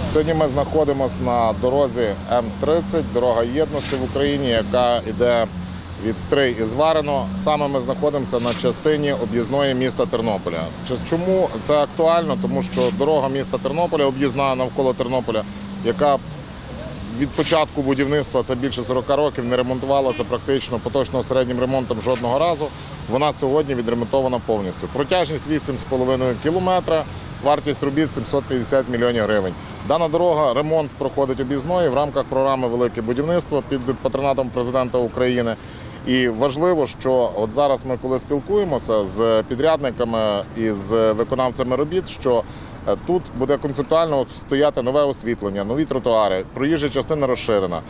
Сьогодні ми знаходимося на дорозі М-30, дорога єдності в Україні, яка йде від Стрий і Зварино. Саме ми знаходимося на частині об'їзної міста Тернополя. Чому це актуально? Тому що дорога міста Тернополя, об'їзна навколо Тернополя, яка від початку будівництва, це більше 40 років, не ремонтувалася практично поточно середнім ремонтом жодного разу. Вона сьогодні відремонтована повністю. Протяжність 8,5 кілометра, вартість робіт 750 мільйонів гривень. Дана дорога, ремонт проходить об'їзною в рамках програми «Велике будівництво» під патронатом президента України. І важливо, що от зараз ми, коли спілкуємося з підрядниками і з виконавцями робіт, що тут буде концептуально стояти нове освітлення, нові тротуари, проїжджа частина розширена.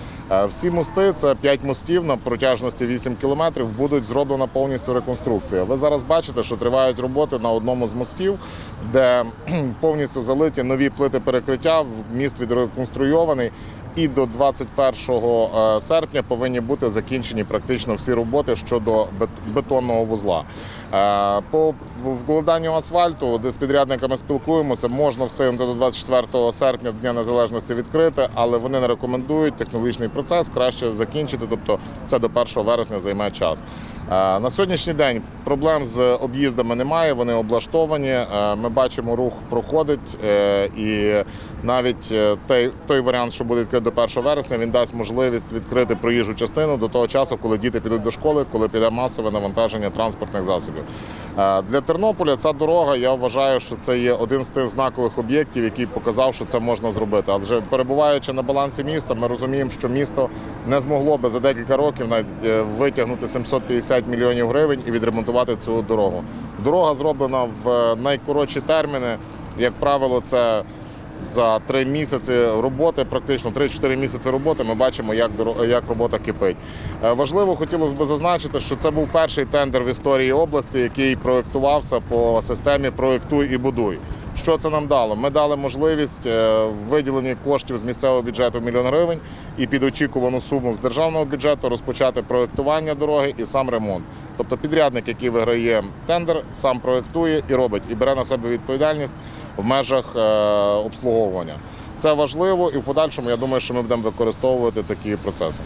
Всі мости, це 5 мостів на протяжності 8 кілометрів, будуть зроблена повністю реконструкція. Ви зараз бачите, що тривають роботи на одному з мостів, де повністю залиті нові плити перекриття, міст відреконструйований. І до 21 серпня повинні бути закінчені практично всі роботи щодо бетонного вузла. По вкладанню асфальту, де з підрядниками спілкуємося, можна встигнути до 24 серпня, Дня Незалежності, відкрити, але вони не рекомендують технологічний процес краще закінчити, тобто це до 1 вересня займе час. На сьогоднішній день проблем з об'їздами немає, вони облаштовані, ми бачимо, рух проходить, і навіть той варіант, що буде відкрити до 1 вересня, він дасть можливість відкрити проїжджу частину до того часу, коли діти підуть до школи, коли піде масове навантаження транспортних засобів. Для Тернополя ця дорога, я вважаю, що це є один з тих знакових об'єктів, який показав, що це можна зробити. Адже перебуваючи на балансі міста, ми розуміємо, що місто не змогло би за декілька років навіть витягнути 750 мільйонів гривень і відремонтувати цю дорогу. Дорога зроблена в найкоротші терміни, як правило, це за 3 місяці роботи, практично 3-4 місяці роботи, ми бачимо, як робота кипить. Важливо, хотілося б зазначити, що це був перший тендер в історії області, який проєктувався по системі «Проєктуй і будуй». Що це нам дало? Ми дали можливість виділення коштів з місцевого бюджету 1 мільйон гривень і під очікувану суму з державного бюджету розпочати проєктування дороги і сам ремонт. Тобто підрядник, який виграє тендер, сам проєктує і робить, і бере на себе відповідальність в межах обслуговування. Це важливо і в подальшому, я думаю, що ми будемо використовувати такі процеси.